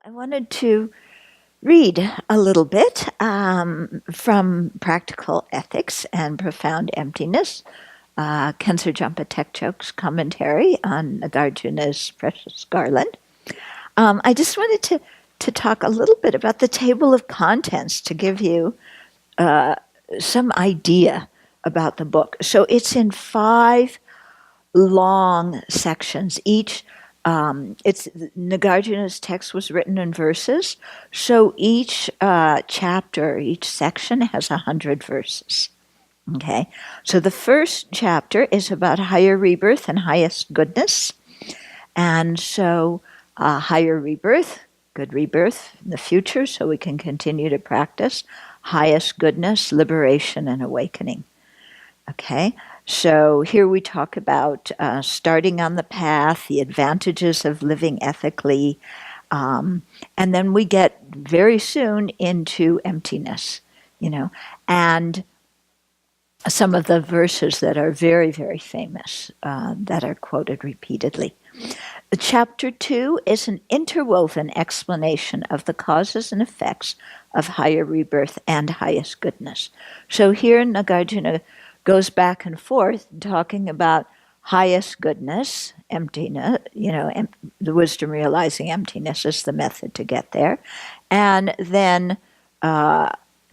I wanted to read a little bit from Practical Ethics and Profound Emptiness, Khensur Jampa Tekchok's commentary on Nagarjuna's Precious Garland. I just wanted to talk a little bit about the table of contents to give you some idea about the book. So it's in 5 long sections. Nagarjuna's text was written in verses, so each chapter, each section has 100 verses. Okay, so the first chapter is about higher rebirth and highest goodness, and so higher rebirth, good rebirth in the future, so we can continue to practice. Highest goodness, liberation and awakening. Okay. So here we talk about starting on the path, the advantages of living ethically, and then we get very soon into emptiness, and some of the verses that are very, very famous that are quoted repeatedly. Chapter 2 is an interwoven explanation of the causes and effects of higher rebirth and highest goodness. So here Nagarjuna goes back and forth talking about highest goodness, emptiness, the wisdom realizing emptiness is the method to get there, and then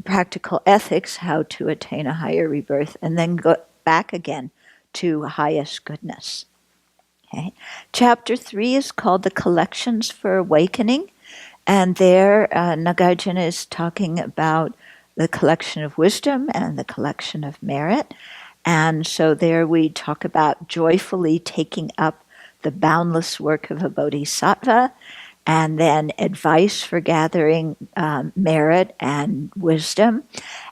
practical ethics, how to attain a higher rebirth, and then go back again to highest goodness. Okay. Chapter 3 is called the Collections for Awakening, and there Nagarjuna is talking about the collection of wisdom and the collection of merit. And so there we talk about joyfully taking up the boundless work of a Bodhisattva, and then advice for gathering merit and wisdom.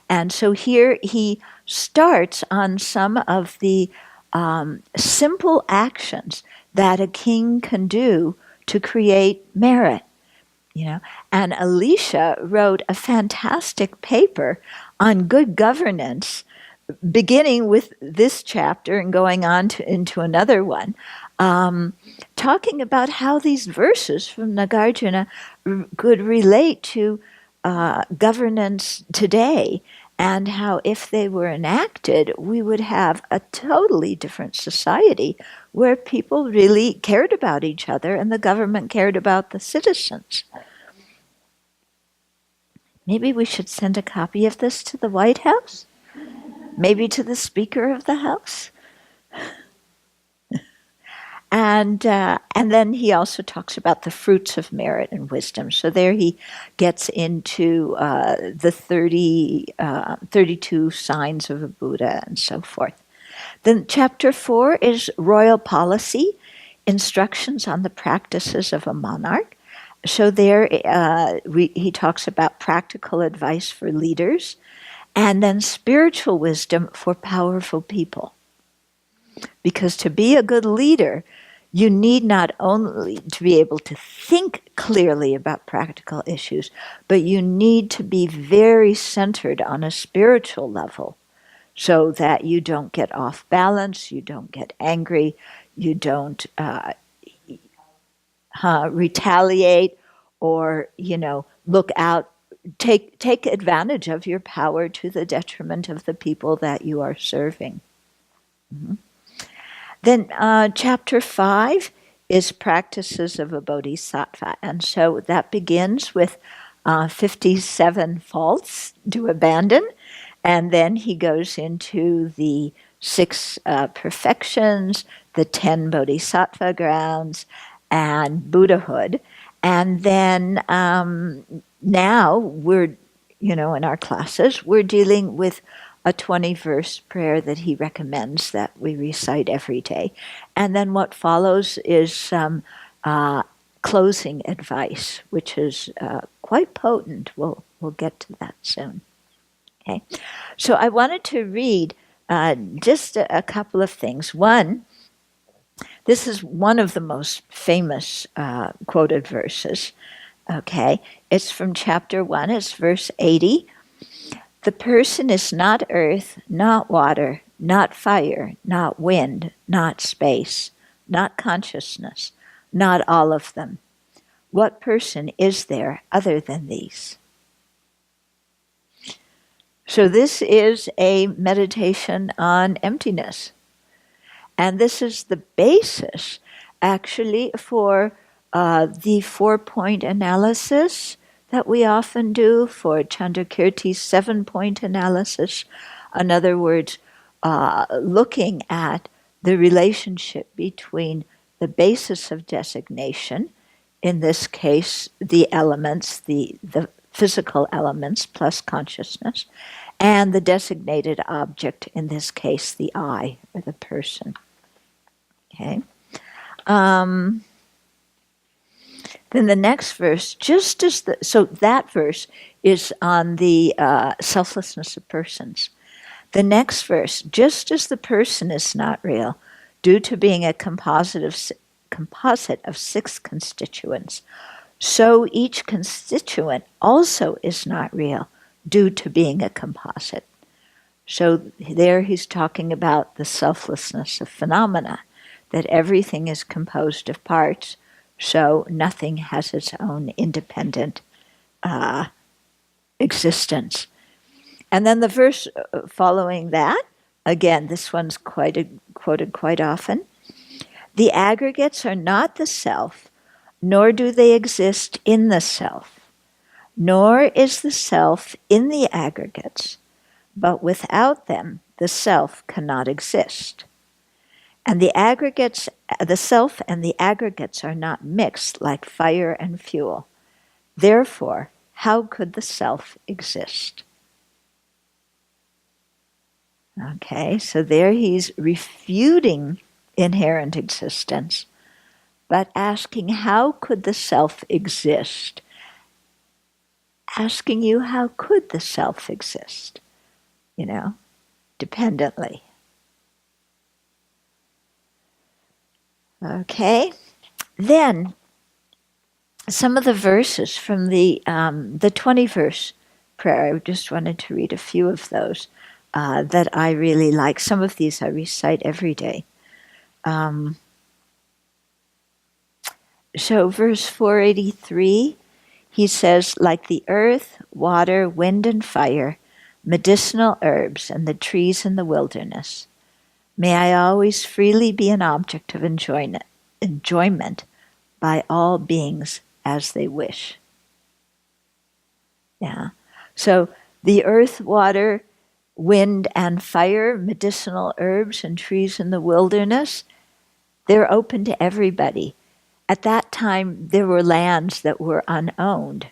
And so here he starts on some of the simple actions that a king can do to create merit. And Alicia wrote a fantastic paper on good governance, beginning with this chapter and going on into another one, talking about how these verses from Nagarjuna could relate to governance today, and how if they were enacted, we would have a totally different society where people really cared about each other and the government cared about the citizens. Maybe we should send a copy of this to the White House? Maybe to the Speaker of the House? And then he also talks about the fruits of merit and wisdom. So there he gets into the 32 signs of a Buddha and so forth. Then chapter 4 is royal policy, instructions on the practices of a monarch. So there he talks about practical advice for leaders, and then spiritual wisdom for powerful people. Because to be a good leader, you need not only to be able to think clearly about practical issues, but you need to be very centered on a spiritual level so that you don't get off balance, you don't get angry, you don't retaliate or, look out, take advantage of your power to the detriment of the people that you are serving. Mm-hmm. Then chapter 5 is practices of a Bodhisattva. And so that begins with 57 faults to abandon. And then he goes into the 6 perfections, the 10 Bodhisattva grounds, and Buddhahood. And then now we're, in our classes, we're dealing with a 20-verse prayer that he recommends that we recite every day. And then what follows is some closing advice, which is quite potent. We'll get to that soon. Okay, so I wanted to read just a couple of things. One, this is one of the most famous quoted verses. Okay, it's from chapter 1, it's verse 80. The person is not earth, not water, not fire, not wind, not space, not consciousness, not all of them. What person is there other than these? So this is a meditation on emptiness. And this is the basis, actually, for the 4-point analysis that we often do, for Chandrakirti's 7-point analysis. In other words, looking at the relationship between the basis of designation, in this case, the elements, the physical elements plus consciousness, and the designated object, in this case, the I, or the person. Okay. Then the next verse, so that verse is on the selflessness of persons. The next verse, just as the person is not real, due to being a composite of 6 constituents, so each constituent also is not real, due to being a composite. So there he's talking about the selflessness of phenomena, that everything is composed of parts, so nothing has its own independent existence. And then the verse following that, again, this one's quoted quite often. The aggregates are not the self, nor do they exist in the self, nor is the self in the aggregates, but without them the self cannot exist. And the self and the aggregates are not mixed like fire and fuel. Therefore, how could the self exist? Okay, so there he's refuting inherent existence, but asking how could the self exist? Asking you how could the self exist? Dependently. Okay, then some of the verses from the 20-verse prayer. I just wanted to read a few of those that I really like. Some of these I recite every day. So verse 483, he says, like the earth, water, wind, and fire, medicinal herbs, and the trees in the wilderness, may I always freely be an object of enjoyment by all beings as they wish. Yeah. So the earth, water, wind, and fire, medicinal herbs, and trees in the wilderness, they're open to everybody. At that time, there were lands that were unowned.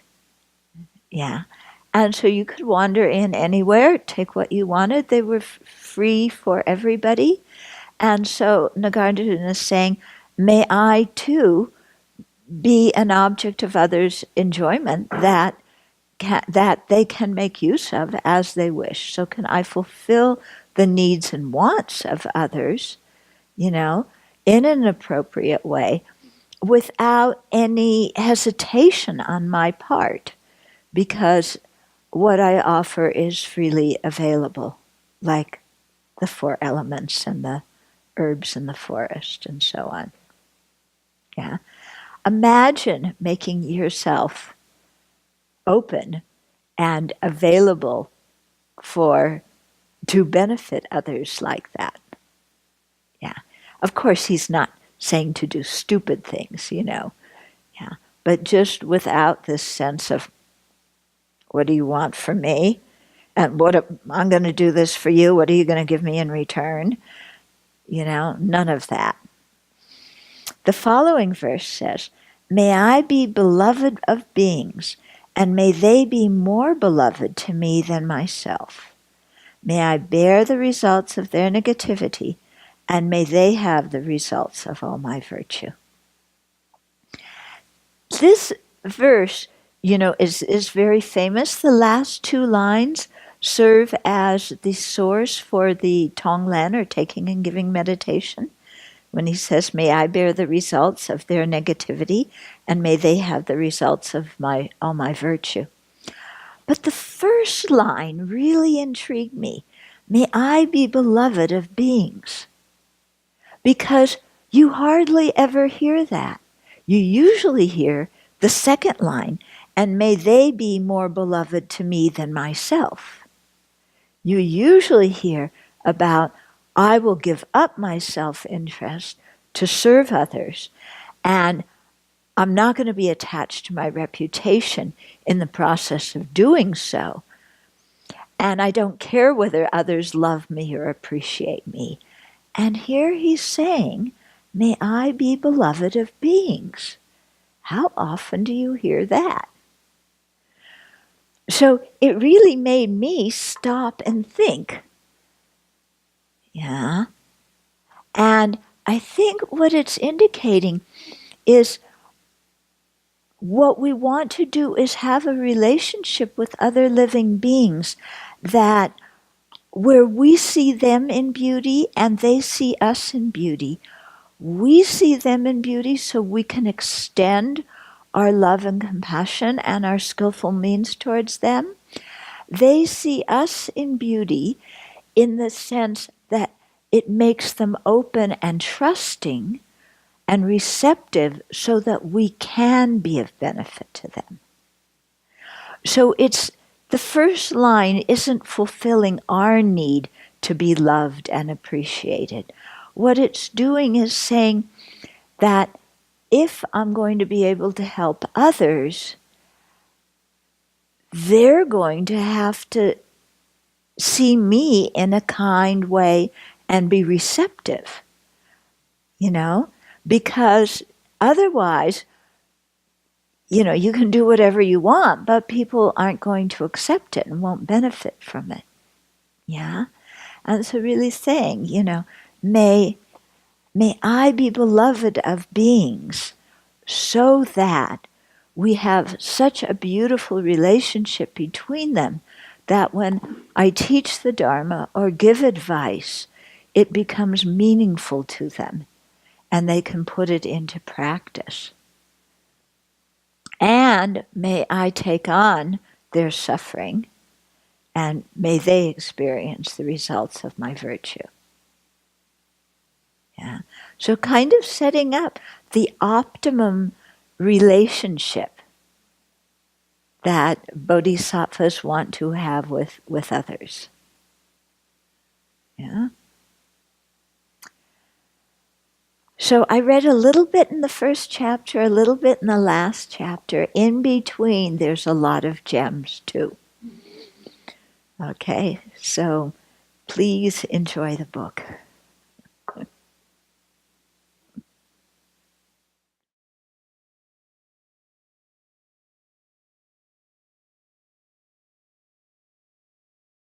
Yeah. And so you could wander in anywhere, take what you wanted. They were free for everybody. And so Nagarjuna is saying, may I too be an object of others' enjoyment that they can make use of as they wish. So can I fulfill the needs and wants of others, in an appropriate way, without any hesitation on my part, because what I offer is freely available, like the 4 elements and the herbs in the forest and so on. Yeah. Imagine making yourself open and available to benefit others like that. Yeah. Of course, he's not saying to do stupid things, Yeah. But just without this sense of, what do you want from me? And I'm going to do this for you. What are you going to give me in return? None of that. The following verse says, may I be beloved of beings, and may they be more beloved to me than myself. May I bear the results of their negativity, and may they have the results of all my virtue. This verse, is very famous. The last 2 lines serve as the source for the Tonglen, or taking and giving meditation, when he says, may I bear the results of their negativity, and may they have the results of all my virtue. But the first line really intrigued me. May I be beloved of beings. Because you hardly ever hear that. You usually hear, The second line, and may they be more beloved to me than myself. You usually hear about, I will give up my self-interest to serve others, and I'm not going to be attached to my reputation in the process of doing so. And I don't care whether others love me or appreciate me. And here he's saying, may I be beloved of beings. How often do you hear that? So it really made me stop and think. Yeah. And I think what it's indicating is what we want to do is have a relationship with other living beings that where we see them in beauty and they see us in beauty. We see them in beauty so we can extend our love and compassion and our skillful means towards them. They see us in beauty in the sense that it makes them open and trusting and receptive so that we can be of benefit to them. So it's the first line isn't fulfilling our need to be loved and appreciated. What it's doing is saying that if I'm going to be able to help others, they're going to have to see me in a kind way and be receptive, because otherwise, you can do whatever you want, but people aren't going to accept it and won't benefit from it. Yeah? And so really saying, may I be beloved of beings so that we have such a beautiful relationship between them that when I teach the Dharma or give advice, it becomes meaningful to them and they can put it into practice. And may I take on their suffering, and may they experience the results of my virtue. Yeah. So kind of setting up the optimum relationship that bodhisattvas want to have with others. Yeah. So I read a little bit in the first chapter, a little bit in the last chapter. In between, there's a lot of gems too. Okay, so please enjoy the book.